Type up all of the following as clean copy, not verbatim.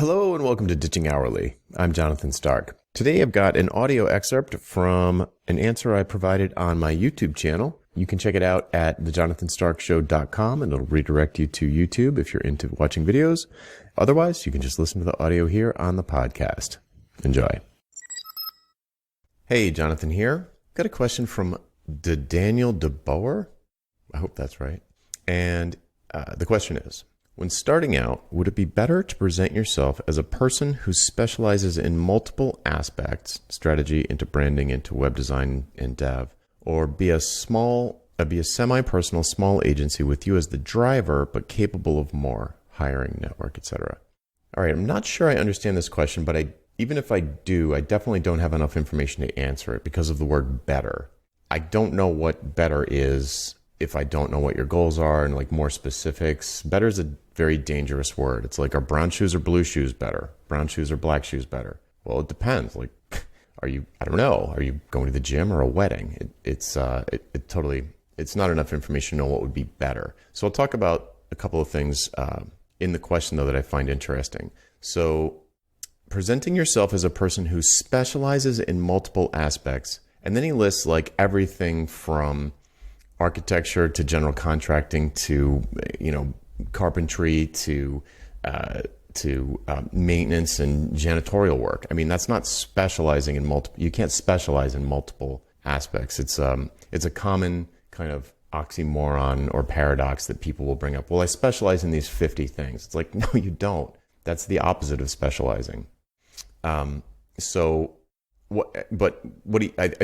Hello and welcome to Ditching Hourly. I'm Jonathan Stark. Today I've got an audio excerpt from an answer I provided on my YouTube channel. You can check it out at thejonathanstarkshow.com and it'll redirect you to YouTube if you're into watching videos. Otherwise, you can just listen to the audio here on the podcast. Enjoy. Hey, Jonathan here. Got a question from Daniel DeBoer. I hope that's right. And the question is, when starting out, would it be better to present yourself as a person who specializes in multiple aspects, strategy into branding, into web design and dev, or be a semi-personal small agency with you as the driver, but capable of more, hiring, network, etc.? All right, I'm not sure I understand this question, but even if I do, I definitely don't have enough information to answer it because of the word better. I don't know what better is if I don't know what your goals are and like more specifics. Better is a very dangerous word. It's like, are brown shoes or blue shoes better? Brown shoes or black shoes better? Well, it depends. Like, I don't know. Are you going to the gym or a wedding? It's not enough information to know what would be better. So I'll talk about a couple of things in the question though that I find interesting. So presenting yourself as a person who specializes in multiple aspects, and then he lists like everything from architecture to general contracting to, carpentry to maintenance and janitorial work. I mean, that's not specializing in multiple. You can't specialize in multiple aspects. It's a common kind of oxymoron or paradox that people will bring up. Well, I specialize in these 50 things. It's like, no, you don't. That's the opposite of specializing. I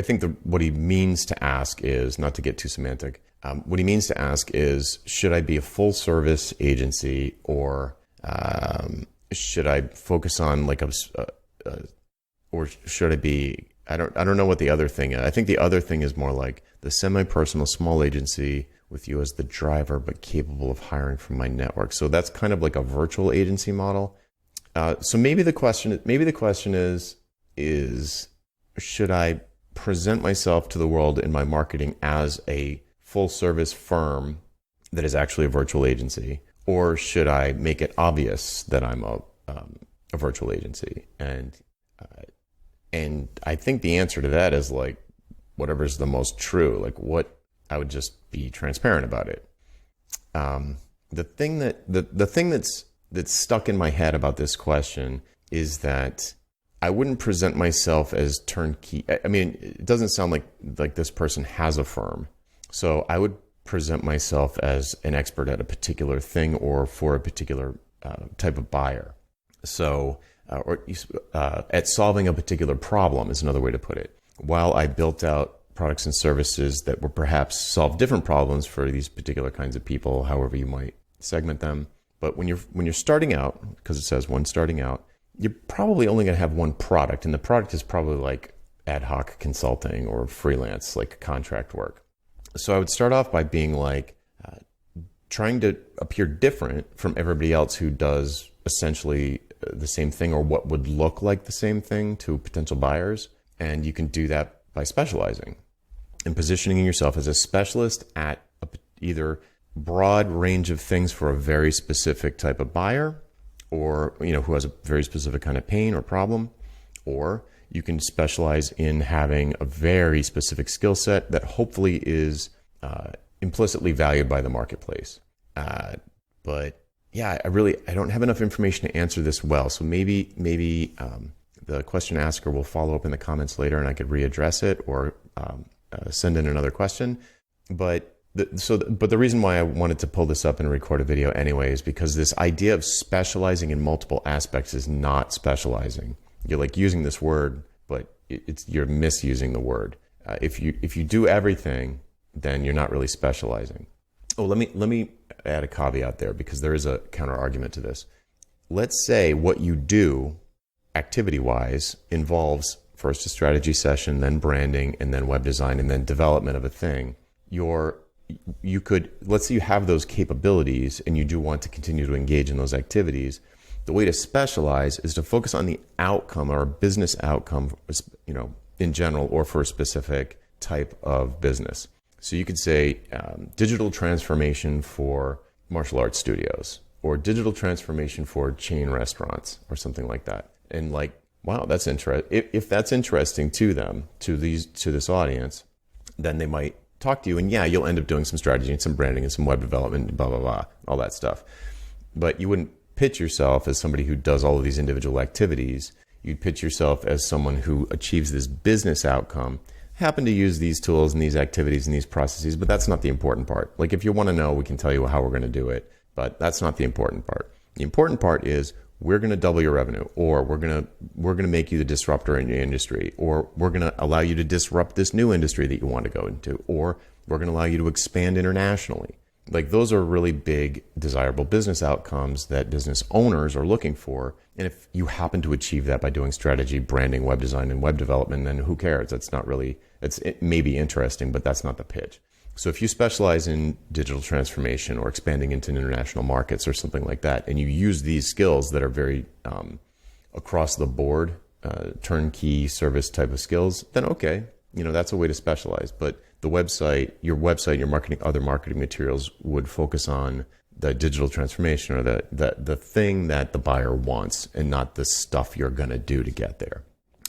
think what he means to ask is, not to get too semantic, what he means to ask is, should I be a full service agency or should I focus on like or should I be, I don't know what the other thing is. I think the other thing is more like the semi-personal small agency with you as the driver, but capable of hiring from my network. So that's kind of like a virtual agency model. So maybe the question is, should I present myself to the world in my marketing as a full service firm that is actually a virtual agency, or should I make it obvious that I'm a virtual agency? And I think the answer to that is like whatever's the most true. Like what I would just be transparent about it. The thing that's stuck in my head about this question is that I wouldn't present myself as turnkey. I mean, it doesn't sound like this person has a firm. So I would present myself as an expert at a particular thing or for a particular type of buyer. So, at solving a particular problem is another way to put it. While I built out products and services that were perhaps solve different problems for these particular kinds of people, however you might segment them. But when you're starting out, because it says when starting out, you're probably only going to have one product, and the product is probably like ad hoc consulting or freelance, like contract work. So I would start off by being like trying to appear different from everybody else who does essentially the same thing or what would look like the same thing to potential buyers. And you can do that by specializing and positioning yourself as a specialist at either broad range of things for a very specific type of buyer, or who has a very specific kind of pain or problem, or you can specialize in having a very specific skill set that hopefully is implicitly valued by the marketplace. But yeah, I don't have enough information to answer this well. So maybe the question asker will follow up in the comments later and I could readdress it or send in another question. But the reason why I wanted to pull this up and record a video anyway is because this idea of specializing in multiple aspects is not specializing. You're like using this word, but you're misusing the word. If you do everything, then you're not really specializing. Oh, let me add a caveat there because there is a counter argument to this. Let's say what you do activity-wise involves first a strategy session, then branding, and then web design, and then development of a thing. Let's say you have those capabilities and you do want to continue to engage in those activities. The way to specialize is to focus on the outcome or business outcome, in general, or for a specific type of business. So you could say digital transformation for martial arts studios. or digital transformation for chain restaurants or something like that. And like, wow, that's interesting. If that's interesting to them, to this audience, then they might talk to you, and yeah, you'll end up doing some strategy and some branding and some web development, blah, blah, blah, all that stuff. But you wouldn't pitch yourself as somebody who does all of these individual activities. You'd pitch yourself as someone who achieves this business outcome, happen to use these tools and these activities and these processes, but that's not the important part. Like, if you want to know, we can tell you how we're going to do it, but that's not the important part. The important part is we're going to double your revenue, or we're going to make you the disruptor in your industry, or we're going to allow you to disrupt this new industry that you want to go into, or we're going to allow you to expand internationally. Like, those are really big, desirable business outcomes that business owners are looking for. And if you happen to achieve that by doing strategy, branding, web design, and web development, then who cares? That's not really, it may be interesting, but that's not the pitch. So if you specialize in digital transformation or expanding into international markets or something like that, and you use these skills that are very across the board, turnkey service type of skills, then okay, that's a way to specialize. But the website, your marketing, other marketing materials would focus on the digital transformation, or the thing that the buyer wants, and not the stuff you're going to do to get there.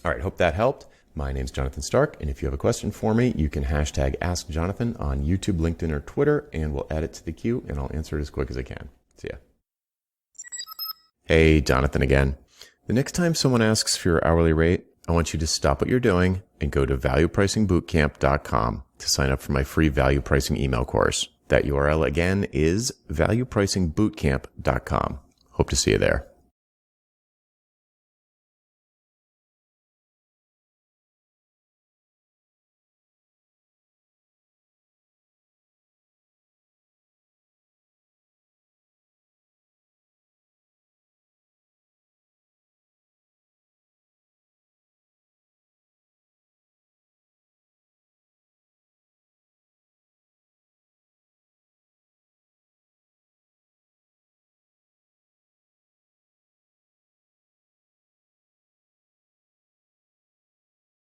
All right, hope that helped. My name's Jonathan Stark, and if you have a question for me, you can hashtag AskJonathan on YouTube, LinkedIn, or Twitter, and we'll add it to the queue, and I'll answer it as quick as I can. See ya. Hey, Jonathan again. The next time someone asks for your hourly rate, I want you to stop what you're doing and go to valuepricingbootcamp.com to sign up for my free value pricing email course. That URL again is valuepricingbootcamp.com. Hope to see you there.